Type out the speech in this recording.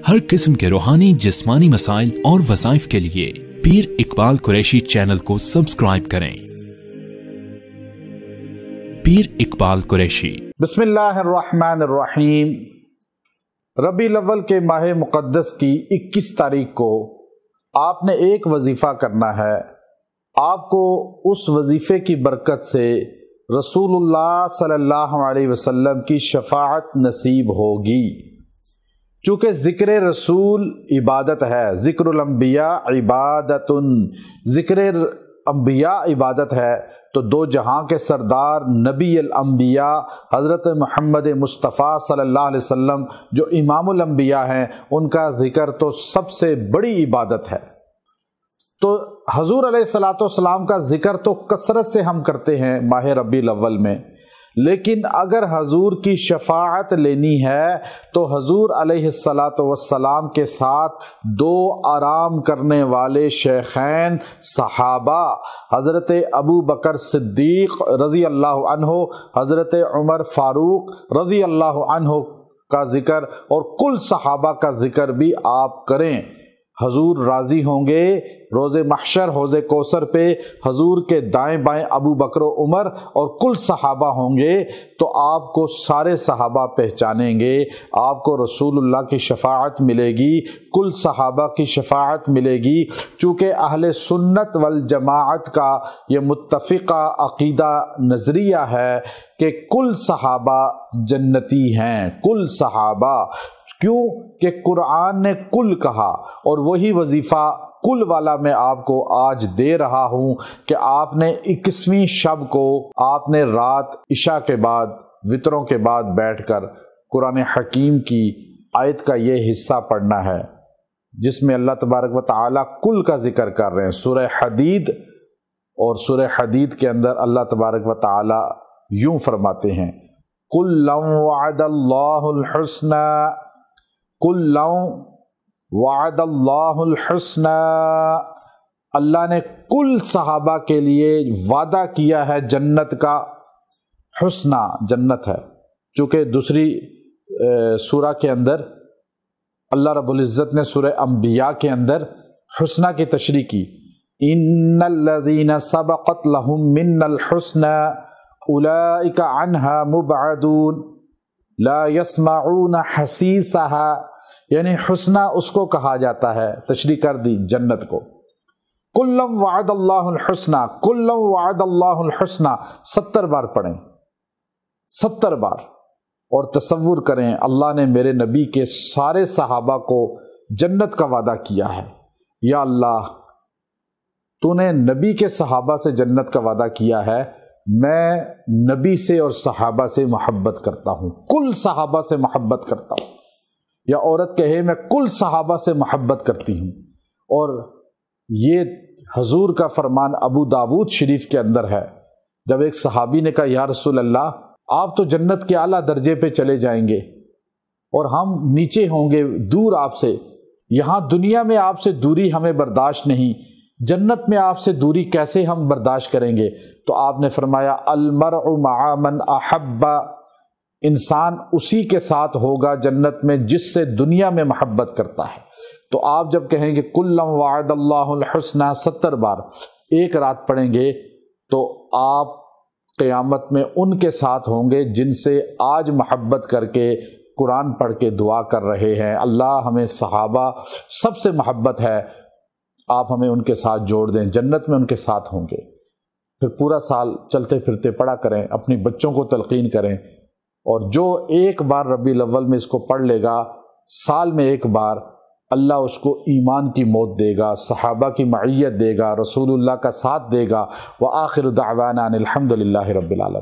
ہر قسم کے روحانی جسمانی مسائل اور وظائف کے لیے پیر اقبال قریشی چینل کو سبسکرائب کریں۔ پیر اقبال قریشی۔ بسم اللہ الرحمن الرحیم۔ ربی الاول کے ماہ مقدس کی 21 تاریخ کو آپ نے ایک وظیفہ کرنا ہے۔ آپ کو اس وظیفے کی برکت سے رسول اللہ صلی اللہ علیہ وسلم کی شفاعت نصیب ہوگی۔ چونکہ ذکر رسول عبادت ہے، ذکر الانبیاء عبادت، ذکر انبیاء عبادت ہے، تو دو جہاں کے سردار نبی الانبیاء حضرت محمد مصطفیٰ صلی اللہ علیہ وسلم جو امام الانبیاء ہیں، ان کا ذکر تو سب سے بڑی عبادت ہے۔ تو حضور علیہ الصلوۃ والسلام کا ذکر تو کثرت سے ہم کرتے ہیں ماہ ربیع الاول میں، لیکن اگر حضور کی شفاعت لینی ہے تو حضور علیہ الصلوۃ والسلام کے ساتھ دو آرام کرنے والے شیخین صحابہ حضرت ابو بکر صدیق رضی اللہ عنہ، حضرت عمر فاروق رضی اللہ عنہ کا ذکر اور کل صحابہ کا ذکر بھی آپ کریں۔ حضور راضی ہوں گے روز محشر حوض کوثر پہ، حضور کے دائیں بائیں ابو بکر و عمر اور کل صحابہ ہوں گے، تو آپ کو سارے صحابہ پہچانیں گے، آپ کو رسول اللہ کی شفاعت ملے گی، کل صحابہ کی شفاعت ملے گی۔ چونکہ اہل سنت والجماعت کا یہ متفقہ عقیدہ نظریہ ہے کہ کل صحابہ جنتی ہیں، کل صحابہ۔ کیوں کہ قرآن نے کل کہا، اور وہی وظیفہ کل والا میں آپ کو آج دے رہا ہوں کہ آپ نے 21ویں شب کو آپ نے رات عشاء کے بعد وطروں کے بعد بیٹھ کر قرآن حکیم کی آیت کا یہ حصہ پڑھنا ہے جس میں اللہ تبارک و تعالی کل کا ذکر کر رہے ہیں۔ سورہ حدید، اور سورہ حدید کے اندر اللہ تبارک و تعالی یوں فرماتے ہیں، کُلًّا وعد اللہ الحسنى، کُلًّا وعد اللہ الحسنى، اللہ نے کل صحابہ کے لیے وعدہ کیا ہے جنت کا۔ حسنہ جنت ہے، چونکہ دوسری سورہ کے اندر اللہ رب العزت نے سورہ انبیاء کے اندر حسنہ کی تشریح کی، ان الذین سبقت لهم من الحسنى اولئک عنہا مبعدون لا يسمعون حسیسها، یعنی حسنہ اس کو کہا جاتا ہے، تشریح کر دی جنت کو۔ کُلًّا وعد اللہ الحسنى، کُلًّا وعد اللہ الحسنى 70 بار پڑھیں، 70 بار، اور تصور کریں اللہ نے میرے نبی کے سارے صحابہ کو جنت کا وعدہ کیا ہے۔ یا اللہ، تو نے نبی کے صحابہ سے جنت کا وعدہ کیا ہے، میں نبی سے اور صحابہ سے محبت کرتا ہوں، کل صحابہ سے محبت کرتا ہوں۔ یا عورت کہے میں کل صحابہ سے محبت کرتی ہوں۔ اور یہ حضور کا فرمان ابو داود شریف کے اندر ہے، جب ایک صحابی نے کہا یا رسول اللہ، آپ تو جنت کے اعلیٰ درجے پہ چلے جائیں گے اور ہم نیچے ہوں گے دور آپ سے، یہاں دنیا میں آپ سے دوری ہمیں برداشت نہیں، جنت میں آپ سے دوری کیسے ہم برداشت کریں گے؟ تو آپ نے فرمایا المرء مع من احب، انسان اسی کے ساتھ ہوگا جنت میں جس سے دنیا میں محبت کرتا ہے۔ تو آپ جب کہیں گے کُلًّا وعد اللہ الحسنى 70 بار ایک رات پڑھیں گے، تو آپ قیامت میں ان کے ساتھ ہوں گے جن سے آج محبت کر کے قرآن پڑھ کے دعا کر رہے ہیں۔ اللہ ہمیں صحابہ سب سے محبت ہے، آپ ہمیں ان کے ساتھ جوڑ دیں، جنت میں ان کے ساتھ ہوں گے۔ پھر پورا سال چلتے پھرتے پڑھا کریں، اپنی بچوں کو تلقین کریں، اور جو ایک بار ربیع الاول میں اس کو پڑھ لے گا، سال میں ایک بار، اللہ اس کو ایمان کی موت دے گا، صحابہ کی معیت دے گا، رسول اللہ کا ساتھ دے گا۔ وآخر دعوانا ان الحمد للہ رب العالمین۔